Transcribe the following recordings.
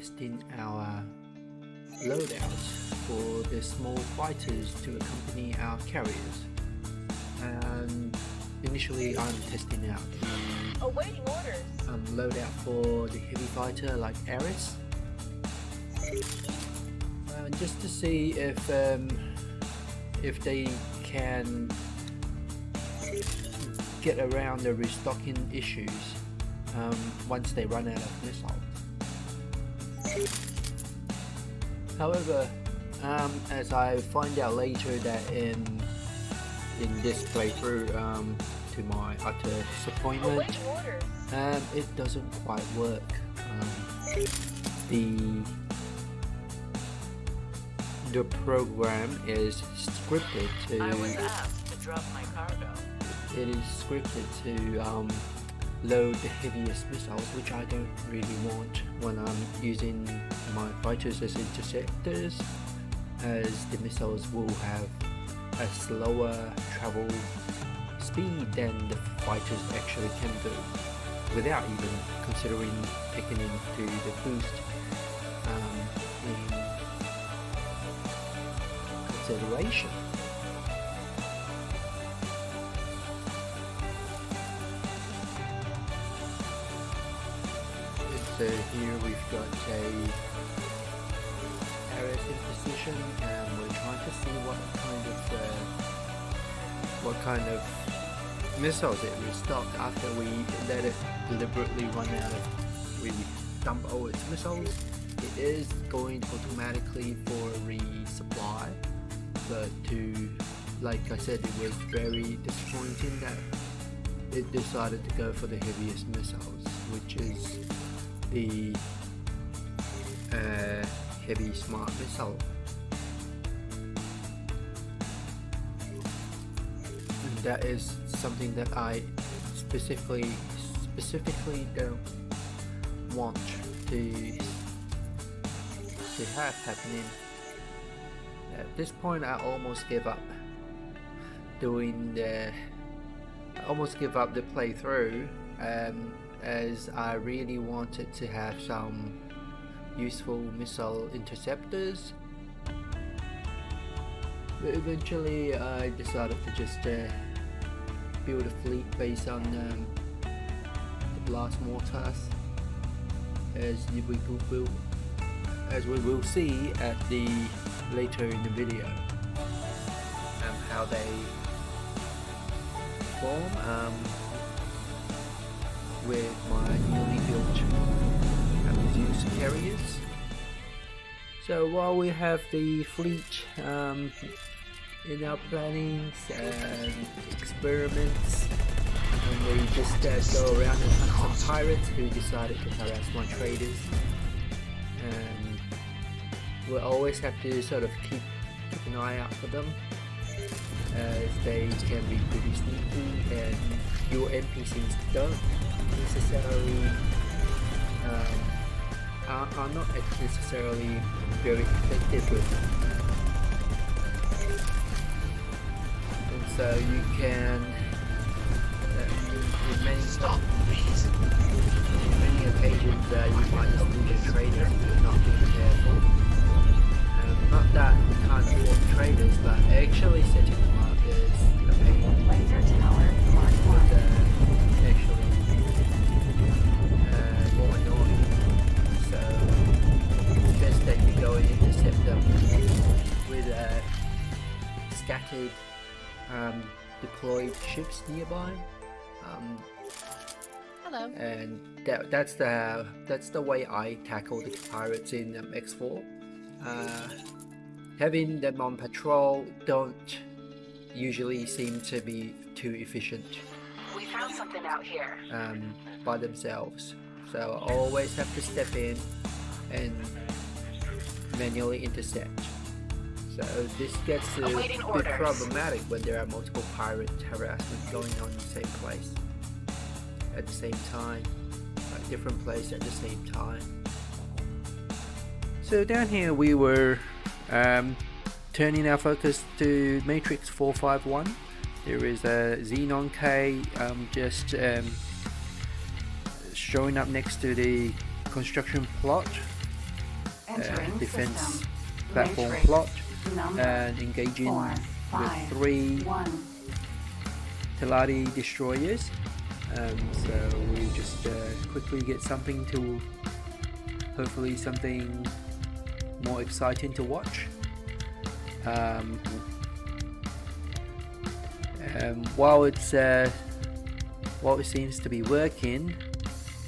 testing our loadouts for the small fighters to accompany our carriers. And initially I'm testing out the Awaiting orders. Loadout for the heavy fighter like Ares, just to see if they can get around the restocking issues once they run out of missiles. However, as I find out later that in this playthrough, to my utter disappointment, it doesn't quite work. The program is scripted to. I was asked to drop my cargo. It is scripted to load the heaviest missiles, which I don't really want when I'm using my fighters as interceptors, as the missiles will have a slower travel speed than the fighters actually can do, without even considering taking into the boost in consideration. So here we've got a Ares in position, and we're trying to see what kind of missiles it restocked after we let it deliberately run out of, we dump all its missiles. It is going automatically for resupply, but like I said, it was very disappointing that it decided to go for the heaviest missiles, which is the heavy smart missile. And that is something that I specifically don't want to have happening. At this point, I almost give up the playthrough, as I really wanted to have some useful missile interceptors. But eventually I decided to just build a fleet based on the blast mortars, as we will see at the later in the video, how they form with my newly built Zeus carriers. So while we have the fleet in our plannings and experiments, and we just go around and hunt some pirates who decided to harass my traders, and we'll always have to sort of keep an eye out for them, as they can be pretty sneaky, and your NPCs don't necessarily are not necessarily very effective with them. And so you can in many occasions you might just lose your traders if you're not being careful. Not that you can't afford traders, but actually setting them up is a pain. Laser tower mark 1. Actually more annoying. So it's best that you go and intercept them with scattered deployed ships nearby. Hello. And that's the way I tackle the pirates in X4. Having them on patrol don't usually seem to be too efficient. We found something out here. By themselves. So I always have to step in and manually intercept. So this gets a bit problematic when there are multiple pirate harassment going on in the same place at the same time, like different place at the same time. So down here we were turning our focus to Matrix 451. There is a Xenon K just showing up next to the construction plot, defense platform plot and engaging with 3 Teladi destroyers. So we just quickly get something to, hopefully something more exciting to watch. While it seems to be working,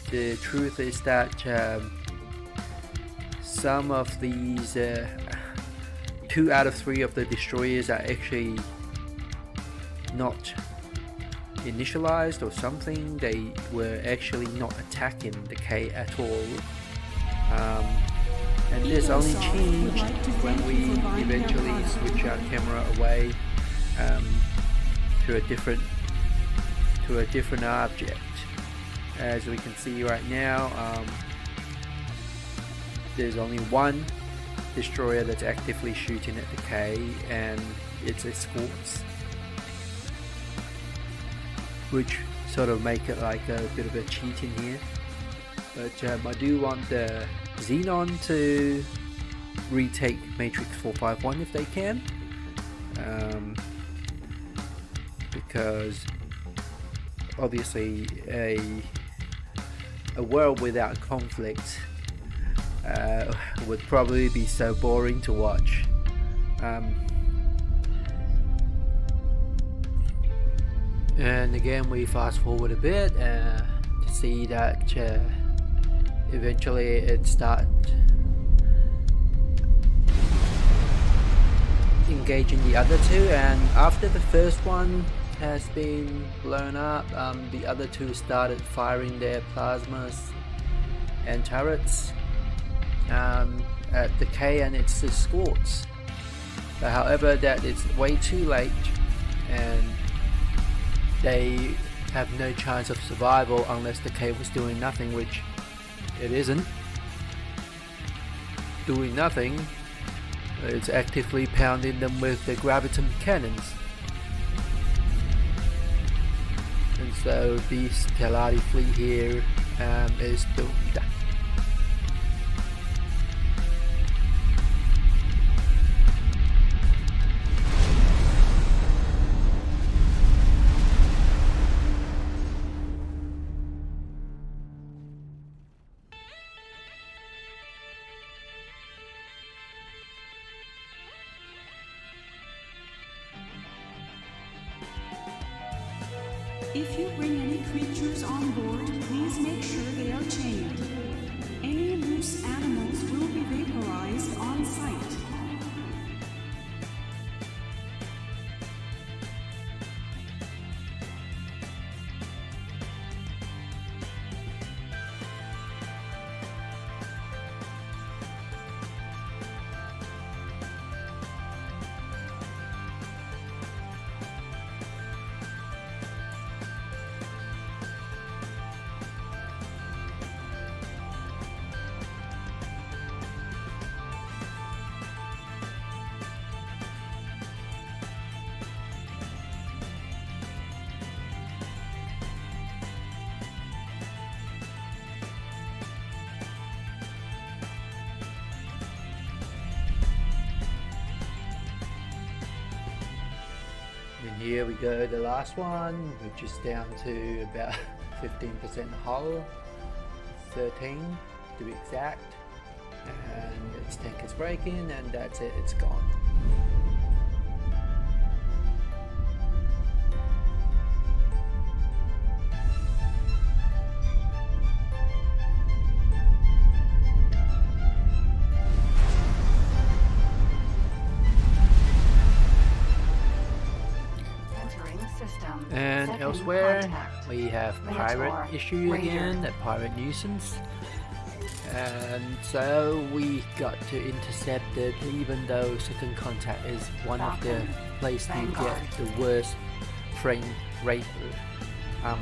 the truth is that some of these 2 out of 3 of the destroyers are actually not initialized or something. They were actually not attacking the K at all, and this only changed when we eventually switch our camera away to a different object. As we can see right now, there's only 1 destroyer that's actively shooting at the K, and it's escorts, which sort of make it like a bit of a cheat in here. But I do want the Xenon to retake Matrix 451 if they can, because obviously a world without conflict would probably be so boring to watch. And again, we fast forward a bit to see that eventually it starts engaging the other 2, and after the first one has been blown up, the other 2 started firing their plasmas and turrets at the K and its escorts. But however, that is way too late, and they have no chance of survival unless the K was doing nothing, which it isn't doing nothing. It's actively pounding them with the graviton cannons. And so this Teladi fleet here is doomed. If you bring any creatures on board, please make sure they are chained. Any loose animals will be vaporized on sight. And here we go, the last one, which is down to about 15% hull, 13 to be exact, and its tank is breaking, and that's it, it's gone. And elsewhere, we have pirate issue again, a pirate nuisance. And so we got to intercept it, even though second contact is one of the places you get the worst frame rate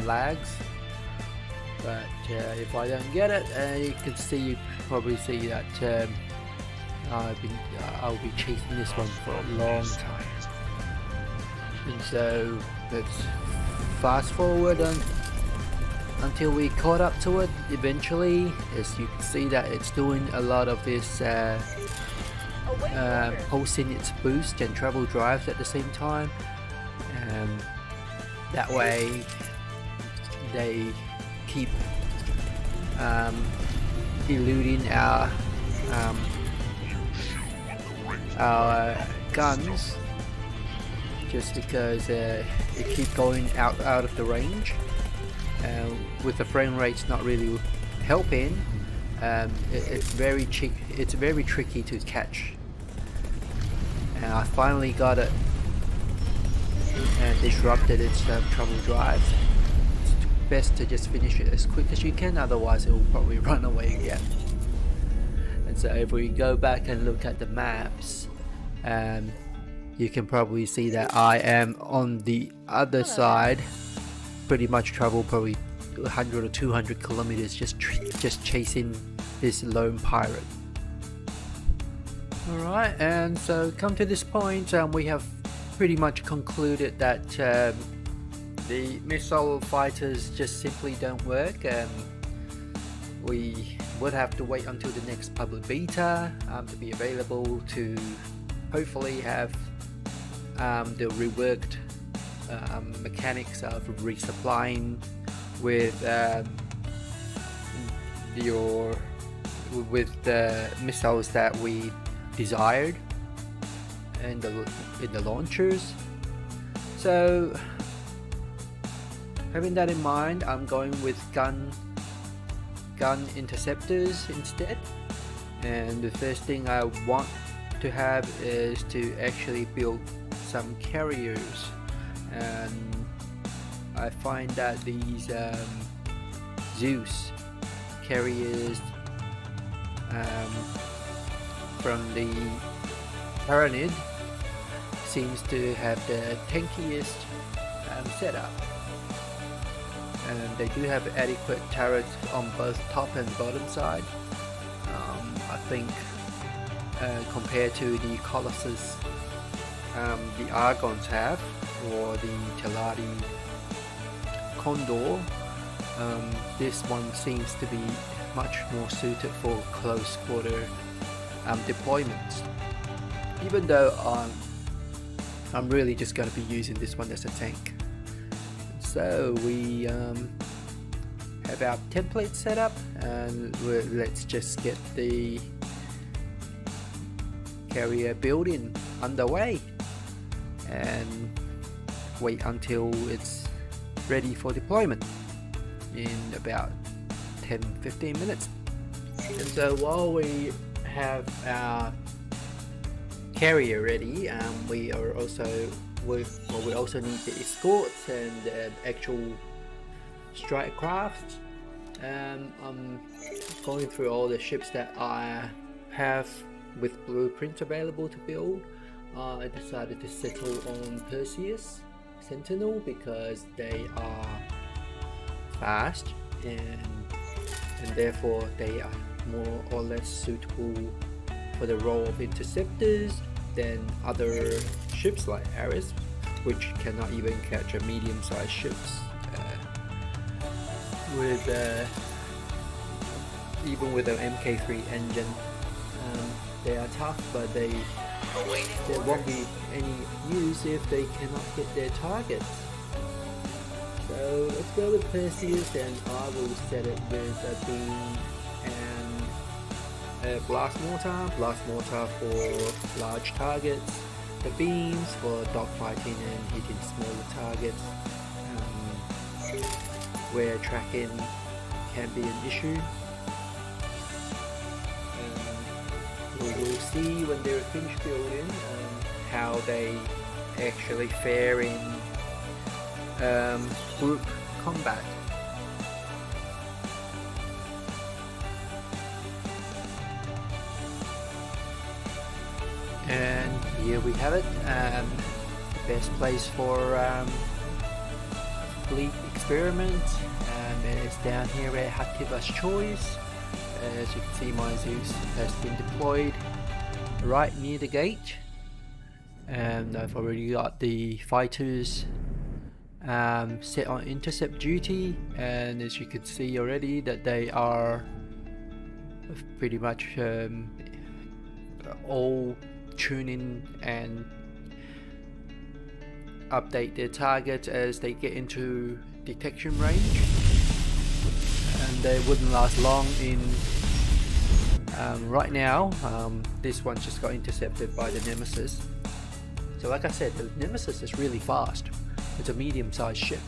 lags. But if I don't get it, you can see, probably see that I'll be chasing this one for a long time. And so let's fast forward until we caught up to it eventually. As you can see that it's doing a lot of this pulsing its boost and travel drives at the same time. That way they keep eluding our guns, just because it keep going out of the range. With the frame rates not really helping, it's very tricky to catch. And I finally got it and disrupted its trouble drives. It's best to just finish it as quick as you can, otherwise it will probably run away again. And so if we go back and look at the maps, you can probably see that I am on the other side, pretty much travel probably 100 or 200 kilometers just chasing this lone pirate. Alright, and so come to this point, we have pretty much concluded that the missile fighters just simply don't work. We would have to wait until the next public beta to be available to hopefully have the reworked mechanics of resupplying with the missiles that we desired in the launchers. So having that in mind, I'm going with gun interceptors instead. And the first thing I want to have is to actually build some carriers, and I find that these Zeus carriers from the pyramid seems to have the tankiest setup, and they do have adequate turrets on both top and bottom side. I think compared to the Colossus the Argons have, or the Teladi Condor, this one seems to be much more suited for close quarter deployments, even though I'm really just going to be using this one as a tank. So we have our template set up, and let's just get the carrier building underway and wait until it's ready for deployment in about 10-15 minutes. And so while we have our carrier ready, we also need the escorts and actual strike crafts. I'm going through all the ships that I have with blueprints available to build. I decided to settle on Perseus Sentinel because they are fast and therefore they are more or less suitable for the role of interceptors than other ships like Ares, which cannot even catch a medium-sized ships. Even with an MK3 engine, they are tough, but there won't be any use if they cannot hit their targets. So let's go with Perseus, and I will set it with a beam and a blast mortar for large targets, the beams for dogfighting and hitting smaller targets, where tracking can be an issue. We will see when they're finished building how they actually fare in group combat. And here we have it, the best place for fleet experiment, and it's down here at Hativa's Choice. As you can see, my Zeus has been deployed right near the gate, and I've already got the fighters set on intercept duty, and as you can see already that they are pretty much all tune in and update their targets as they get into detection range, and they wouldn't last long in right now. This one just got intercepted by the Nemesis. So like I said, the Nemesis is really fast. It's a medium-sized ship,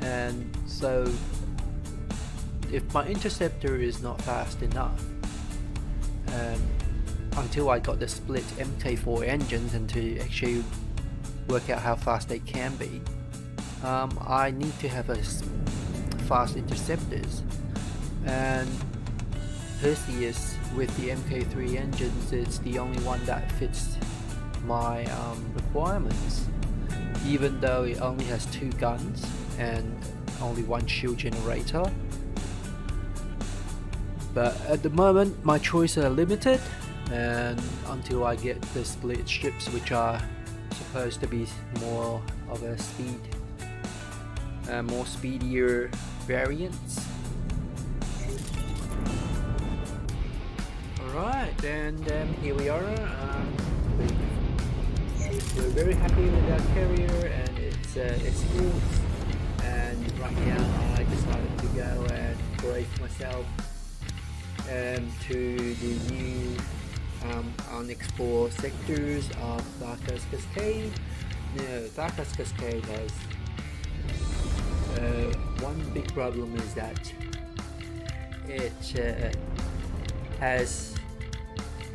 and so if my interceptor is not fast enough, until I got the split MK4 engines and to actually work out how fast they can be, I need to have a fast interceptors, and Perseus with the MK3 engines is the only one that fits my requirements, even though it only has 2 guns and only 1 shield generator. But at the moment my choices are limited, and until I get the split ships, which are supposed to be more of a more speedier variants. Alright, and here we are. We're very happy with our carrier and its escorts, and right now I decided to go and brace myself to the new unexplored sectors of Tharka's Cascade. Tharka's Cascade has one big problem, is that it has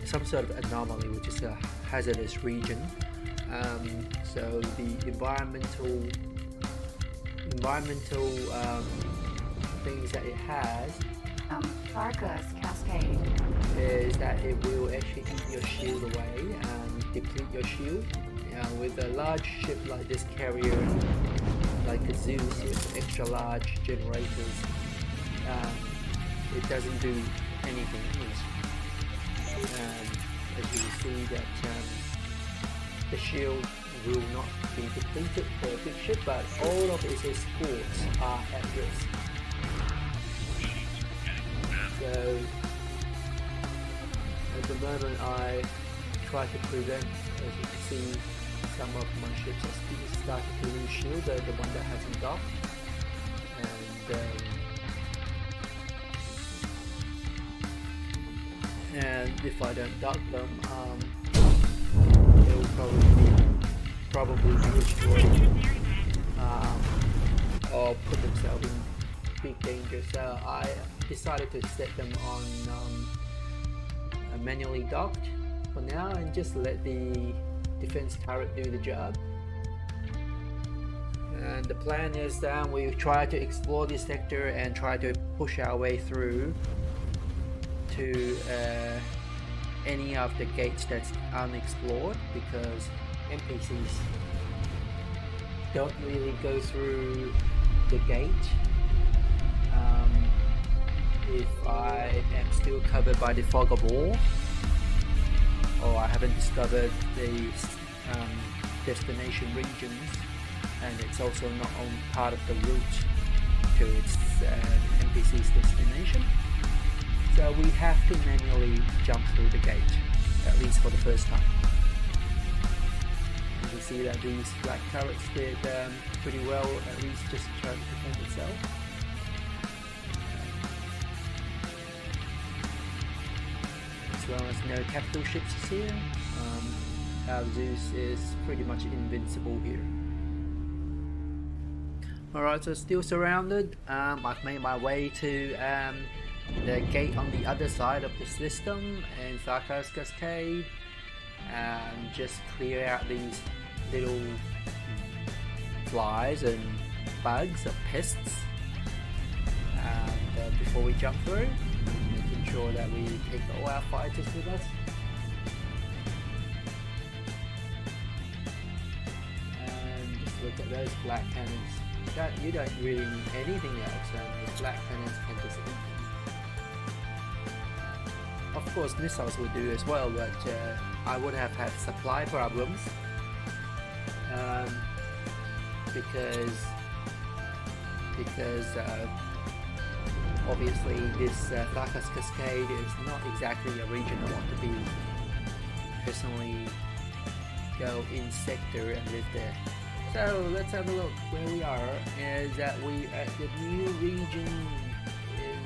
some sort of anomaly, which is a hazardous region. So the environmental things that it has Tharka's Cascade. is that it will actually eat your shield away and deplete your shield. With a large ship like this carrier, like a Zeus with extra large generators, it doesn't do anything. As you will see that the shield will not be depleted for a big ship, but all of its escorts are at risk. So at the moment I try to prevent, as you can see, some of my ships are starting to lose shield, the one that hasn't docked, and if I don't dock them, they will probably be destroyed or put themselves in big danger. So I decided to set them on manually docked for now and just let the defense turret do the job. And the plan is that we try to explore this sector and try to push our way through to any of the gates that's unexplored, because NPCs don't really go through the gate if I am still covered by the fog of war, or I haven't discovered the destination regions, and it's also not on part of the route to its NPC's destination. So we have to manually jump through the gate, at least for the first time. You can see that these black turrets did pretty well, at least just try to defend itself. As long as no capital ships is here, our Zeus is pretty much invincible here. Alright, so still surrounded. I've made my way to the gate on the other side of the system in Tharka's Cascade, and just clear out these little flies and bugs or pests before we jump through, making sure that we take all our fighters with us. And just look at those black cannons. You don't really need anything else, and the black cannons can just eat them. Of course missiles will do as well, but I would have had supply problems because obviously this Tharka's Cascade is not exactly a region I want to be personally go in sector and live there. So let's have a look where we are. Is that we at the new region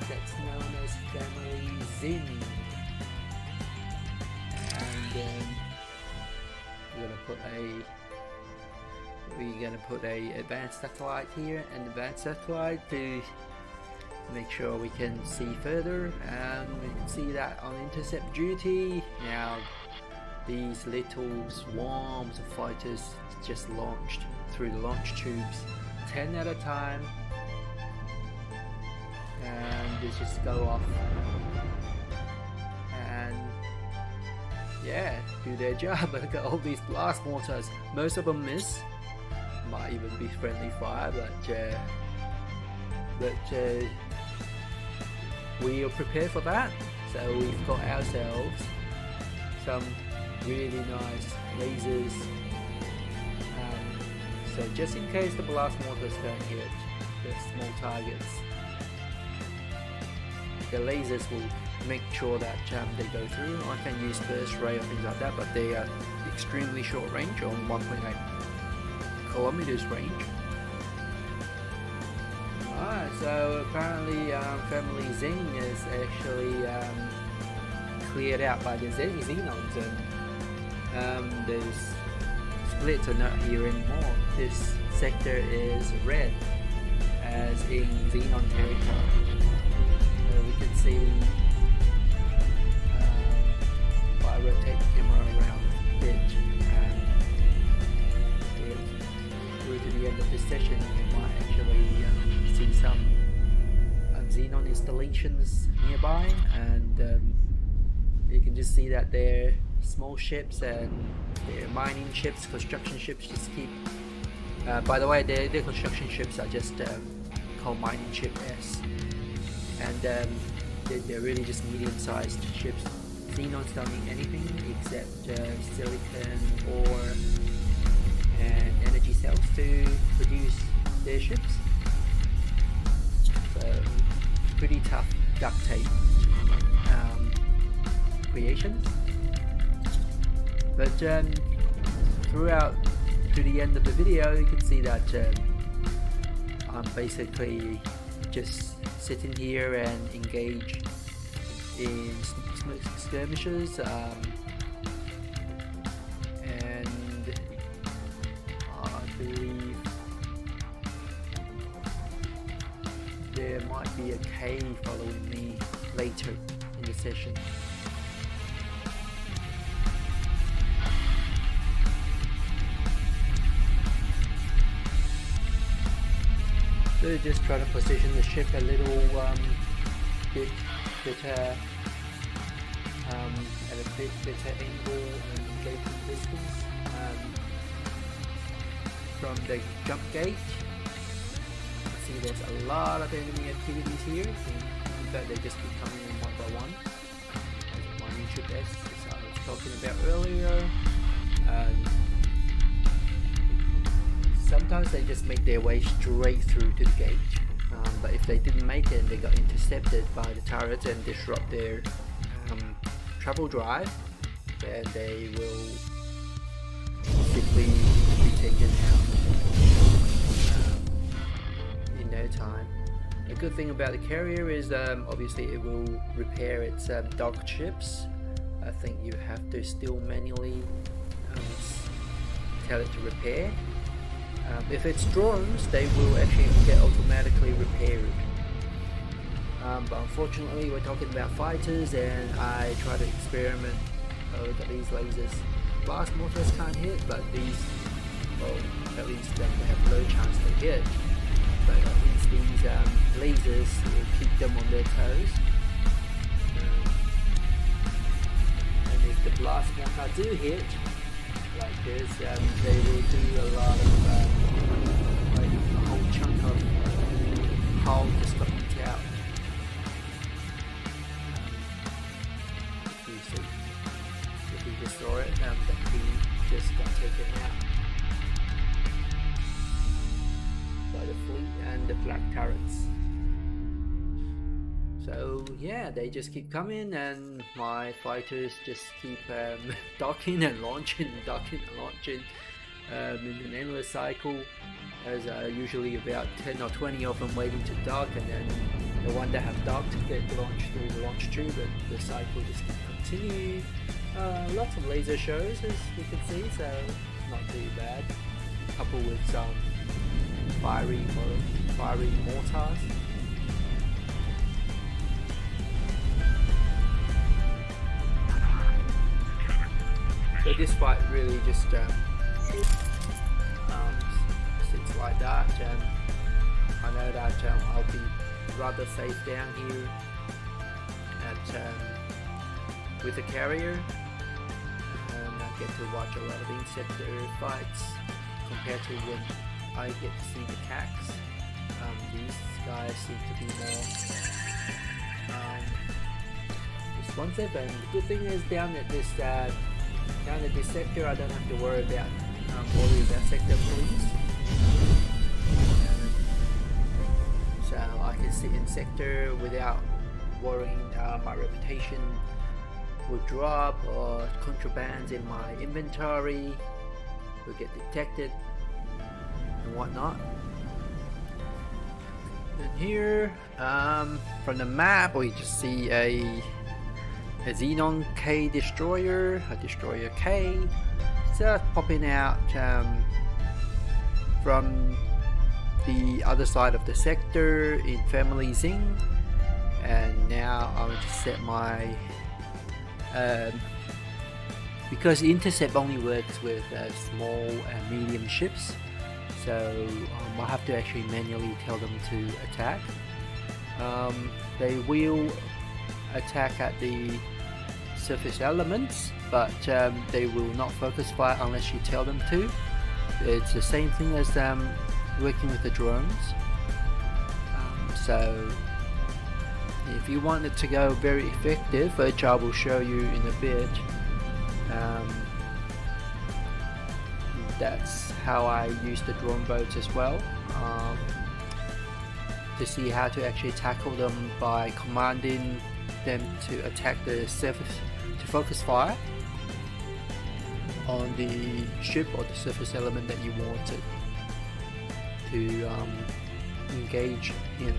that's known as Family Zhin, and we're gonna put a advanced satellite here, and advanced satellite to make sure we can see further, and we can see that on intercept duty now these little swarms of fighters just launched through the launch tubes, 10 at a time, and they just go off and yeah, do their job. Look at all these blast mortars, most of them miss, might even be friendly fire, but we are prepared for that. So we've got ourselves some really nice lasers, so just in case the blast mortars don't hit the small targets, the lasers will make sure that they go through. I can use burst ray or things like that, but they are extremely short range, on 1.8 kilometers range. Alright, so apparently Family Zhin is actually cleared out by the Xenons, and those splits are not here anymore. This sector is red, as in Xenon territory. We can see if I rotate the camera around a bit and through to the end of this session, you might actually see some Xenon installations nearby, and you can just see that they're small ships and they're mining ships, construction ships. Just keep by the way, their construction ships are just called mining ship S, and they're really just medium-sized ships. Xenons don't need anything except silicon ore and energy cells to produce their ships. So pretty tough duct tape creations. But throughout to the end of the video, you can see that I'm basically just sitting here and engage in skirmishes, and I believe there might be a cave following me later in the session. So just try to position the ship a little bit better, at a bit better angle and engagement distance from the jump gate. See, there's a lot of enemy activities here. In fact, they just keep coming in one by one. There's one ship S, as I was talking about earlier. Sometimes they just make their way straight through to the gate, but if they didn't make it and they got intercepted by the turrets and disrupt their travel drive, then they will simply be taken out in no time. The good thing about the carrier is obviously it will repair its docked ships. I think you have to still manually tell it to repair. If it's drones, they will actually get automatically repaired. But unfortunately, we're talking about fighters, and I try to experiment. Look at these lasers. Blast mortars can't hit, but these, well, at least they have low chance to hit. But at least these lasers will keep them on their toes. And if the blast mortar do hit, like this, they will do a lot of like a whole chunk of hull just got knocked out. You see, if you just saw it, the key just got taken out. by the fleet and the flag turrets. So yeah, they just keep coming, and my fighters just keep docking and launching, docking and launching in an endless cycle. There's usually about 10 or 20 of them waiting to dock, and then the one that have docked get launched through the launch tube, and the cycle just continues. Lots of laser shows, as you can see, so not too bad. Coupled with some fiery mortars. So this fight really just sits like that, and I know that I'll be rather safe down here at with the carrier, and I get to watch a lot of insector fights compared to when I get to see the cacks. These guys seem to be more responsive, and the good thing is down at this sector I don't have to worry about ordering that sector police. So I can sit in sector without worrying my reputation will drop, or contrabands in my inventory will get detected and whatnot. And here from the map we just see a Xenon K destroyer, a destroyer K. It's popping out from the other side of the sector in Family Zhin, and now I'm going to set my because intercept only works with small and medium ships, so I have to actually manually tell them to attack. They will attack at the surface elements, but they will not focus fire unless you tell them to. It's the same thing as working with the drones. So if you want it to go very effective, which I will show you in a bit, that's how I use the drone boats as well, to see how to actually tackle them by commanding them to attack the surface, to focus fire on the ship or the surface element that you wanted to engage in.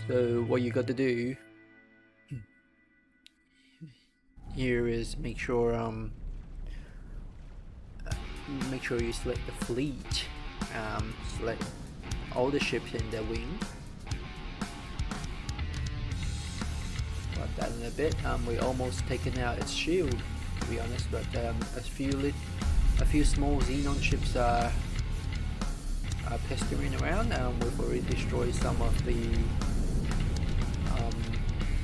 So what you got to do here is make sure you select the fleet, select all the ships in the wing. Got that in a bit. We almost taken out its shield, to be honest, but a few small Xenon ships are pestering around. We've already destroyed some of the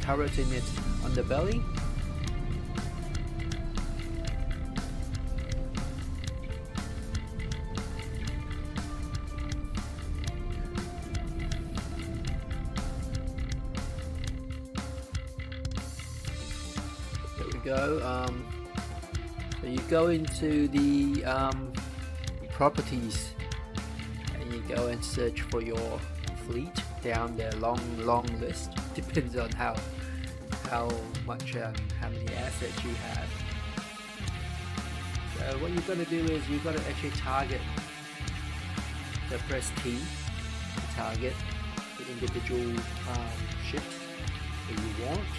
turrets in its underbelly. There we go. So you go into the properties and you go and search for your fleet down the long list. Depends on how much how many assets you have. So what you've got to do is you've got to actually target, so press T to target the individual ships that you want.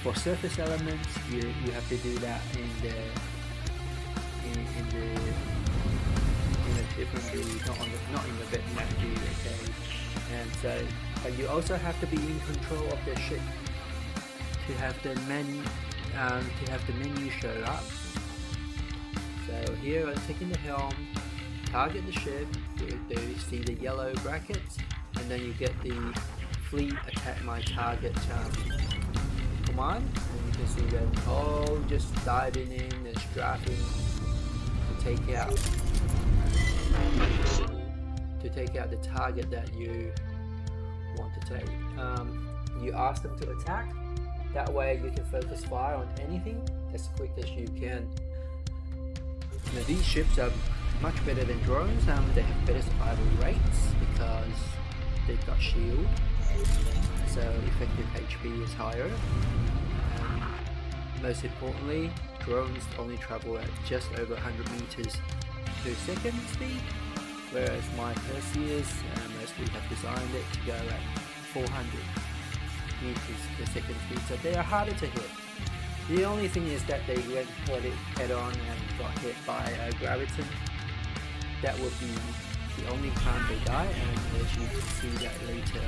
For surface elements, you have to do that in a different view, not in the bitmap view, okay? And so, but you also have to be in control of the ship to have the menu show up. So here I'm taking the helm, target the ship, you see the yellow brackets, and then you get the fleet attack my target command, and you can see them all just diving in and strafing to take out the target that you want to take. You ask them to attack, that way you can focus fire on anything as quick as you can. Now, these ships are much better than drones. They have better survival rates because they've got shield, so effective HP is higher. Most importantly, drones only travel at just over 100 meters per second speed, whereas my Perseus mostly have designed it to go at 400 meters per second speed, so they are harder to hit. The only thing is that they went it head on and got hit by a graviton. That would be the only time they die, and as you can see that later,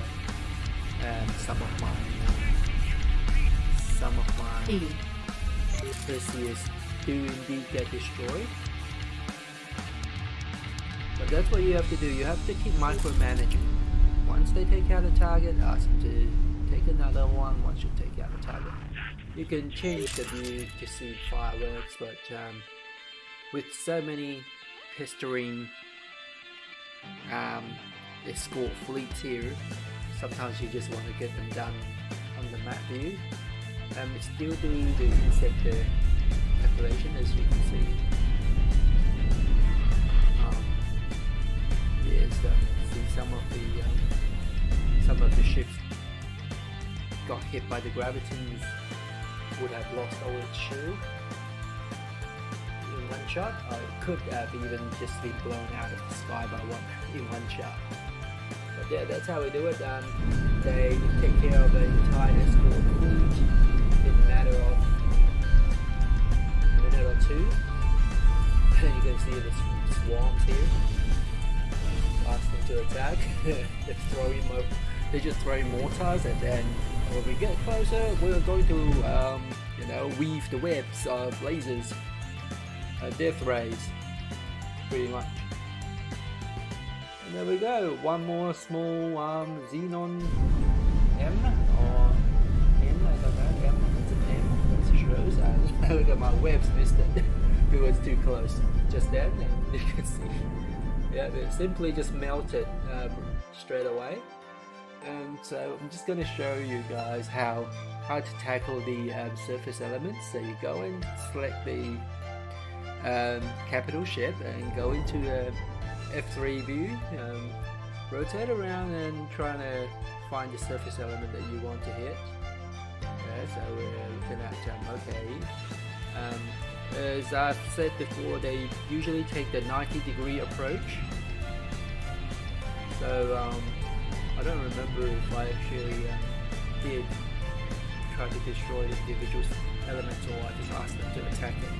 some of my Perseus do indeed get destroyed. But that's what you have to do. You have to keep micromanaging. Once they take out a target, ask them to take another one. Once you take out a target, you can change the view to see fireworks. But with so many pestering escort fleets here, sometimes you just want to get them done on the map view. Still do the Zhin Sector calculation, as you can see. Yes, see some of the ships got hit by the gravitons, would have lost all its shield in one shot, or it could have even just been blown out of the sky by one in one shot. But yeah, that's how we do it. They take care of the entire escort fleet in a matter of a minute or two. And you can see the swarms here. Ask them to attack. They're just throwing mortars, and then when we get closer, we're going to weave the webs of lasers, death rays, pretty much. And there we go. One more small Xenon M or N, I don't know. M, it's an M. It shows. Look at my webs, missed it. It was too close just then, and you can see. Yeah, it simply just melted straight away. And so I'm just going to show you guys how to tackle the surface elements. So you go and select the capital ship and go into F3 view, rotate around and trying to find the surface element that you want to hit. Yeah, so we're looking at as I've said before, they usually take the 90-degree approach. So I don't remember if I actually did try to destroy the individual elements, or I just asked them to attack it.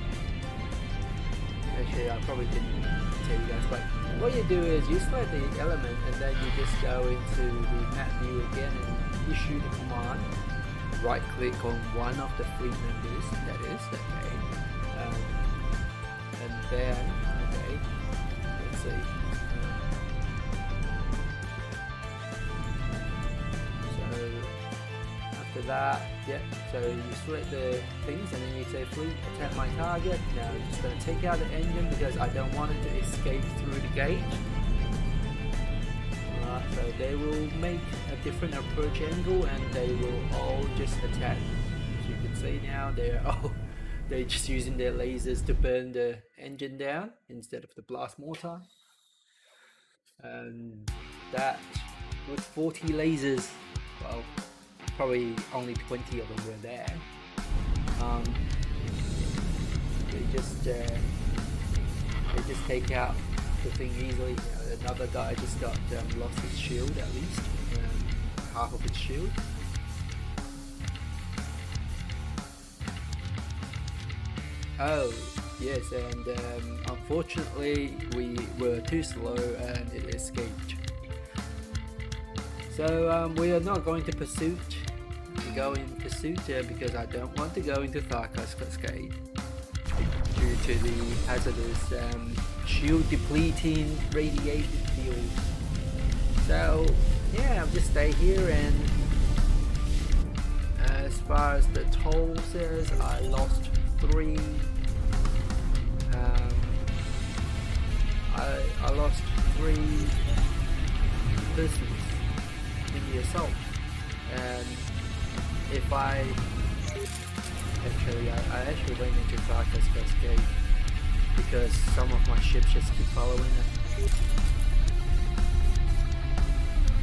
Actually, I probably didn't tell you guys, but what you do is you select the element and then you just go into the map view again and issue the command. Right click on one of the fleet members, that is, okay. And then, okay, let's see. So after that, yeah, so you select the things and then you say fleet, attack my target. Now I'm just going to take out the engine because I don't want it to escape through the gate. Alright, so they will make a different approach angle and they will all just attack. As you can see now, they're just using their lasers to burn the engine down instead of the blast mortar. And that with 40 lasers, well, probably only 20 of them were there. They just take out the thing easily. Another guy just got lost his shield, at least half of its shield. Oh yes, and unfortunately we were too slow and it escaped. So we are not going to go in pursuit because I don't want to go into Tharka's Cascade due to the hazardous shield depleting radiation field. So yeah, I'll just stay here, and as far as the toll says, I lost 3. I lost 3 persons in the assault, and if I actually went into Tharka's Cascade because some of my ships just keep following it.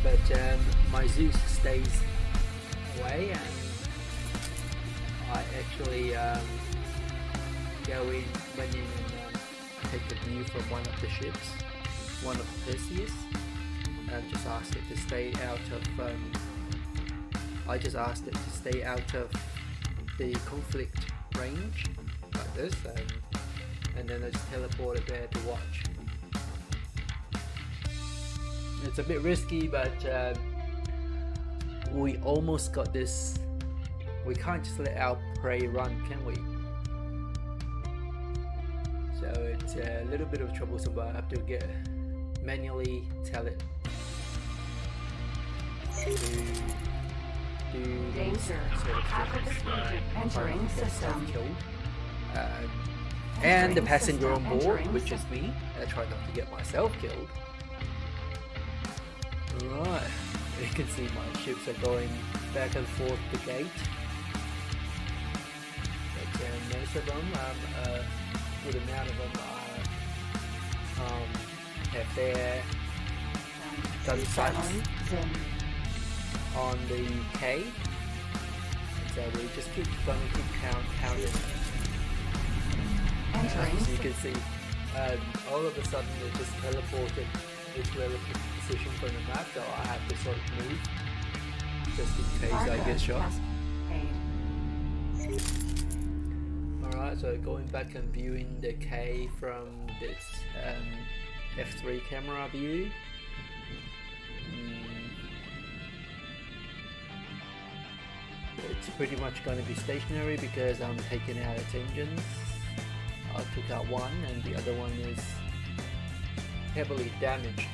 But my Zeus stays away, and I actually went in and take a view from one of the ships, one of Perseus, and just asked it to stay out of. I just asked it to stay out of the conflict range, like this, and then I just teleported there to watch. It's a bit risky, but we almost got this. We can't just let our prey run, can we? So it's a little bit of troublesome, but I have to manually tell it to do Danger. sort of Active entering system. killed. And the passenger on board, Entering which is me. I try not to get myself killed. Right, you can see my ships are going back and forth the gate. But most of them, a good amount of them have their gun sights Family Zhin. on the K. So we just gonna keep counting. Entering As you can see, all of a sudden it just teleported its relative position from the map, so I have to sort of move just in case I get shot. Alright, so going back and viewing the K from this F3 camera view. It's pretty much going to be stationary because I'm taking out its engines. I took out one and the other one is heavily damaged.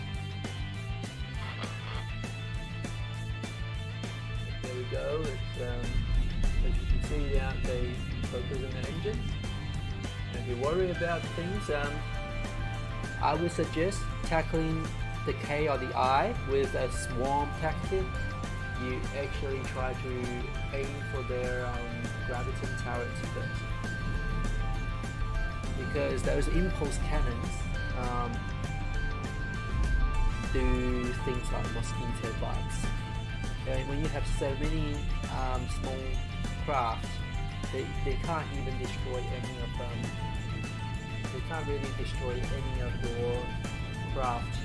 There we go. It's, as you can see now, they focus on the engine. And if you worry about things, I would suggest tackling the K or the I with a swarm tactic. You actually try to aim for their graviton turrets first, because those impulse cannons do things like mosquito bites. And when you have so many small craft, they can't even destroy any of them. They can't really destroy any of your craft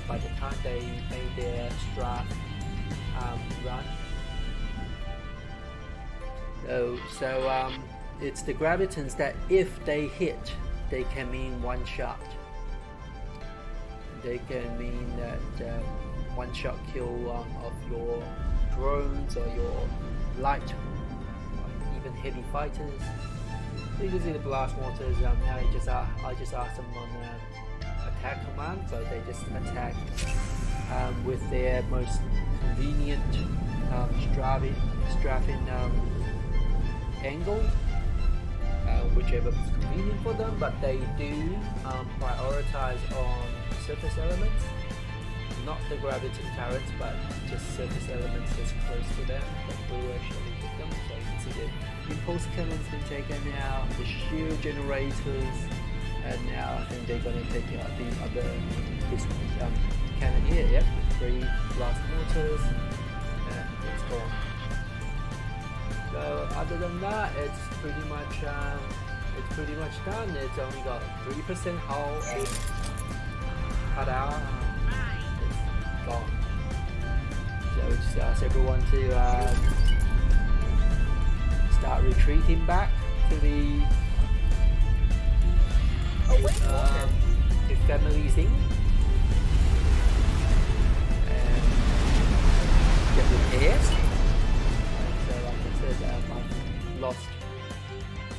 by the time they made their strafe run. So it's the gravitons that if they hit, they can mean one shot. They can mean that one shot kill of your drones or your light, or even heavy fighters. So you can see the blast mortars. Now I just asked them on attack command, so they just attack with their most convenient strafing angle, whichever is convenient for them, but they do prioritize on surface elements, not the graviton turrets, but just surface elements that's close to them that will actually hit them. So you can see the impulse cannons been taken out, the shield generators, and now I think they're going to take out the other cannon here. Yep, 3 blast mortars, and it's gone. So other than that, it's pretty much done. It's only got 3% hull and cut out. It's gone. So just ask everyone to start retreating back to the Family Zhin and get repairs. So like I said, I've lost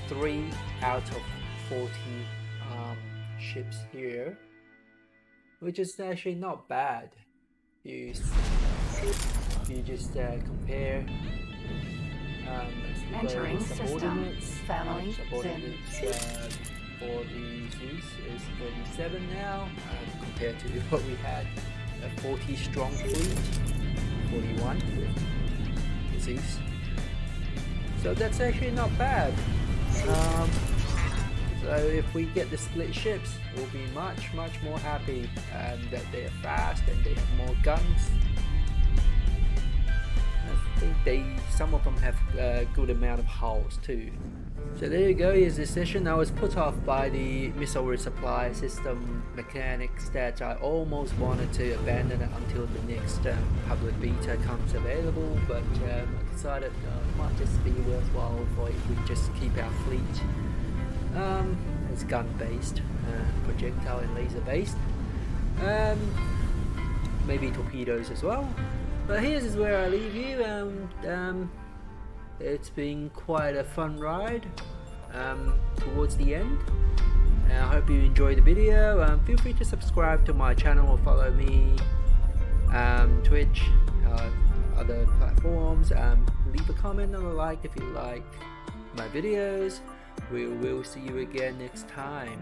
3 out of 40 ships here, which is actually not bad. You just compare Entering system. subordinates. Family Subordinates for the Zeus is 37 now, compared to what we had, a 40 strong fleet, 41 with the Zeus. So that's actually not bad. So if we get the split ships, we'll be much more happy, and that they're fast and they have more guns. I think some of them have a good amount of hulls too. So there you go, here's the session. I was put off by the missile resupply system mechanics that I almost wanted to abandon it until the next public beta comes available, but I decided it might just be worthwhile for if we just keep our fleet as gun based, projectile and laser based, maybe torpedoes as well. But here's where I leave you. It's been quite a fun ride towards the end. I hope you enjoyed the video. Feel free to subscribe to my channel or follow me, Twitch, other platforms. Leave a comment and a like if you like my videos. We will see you again next time.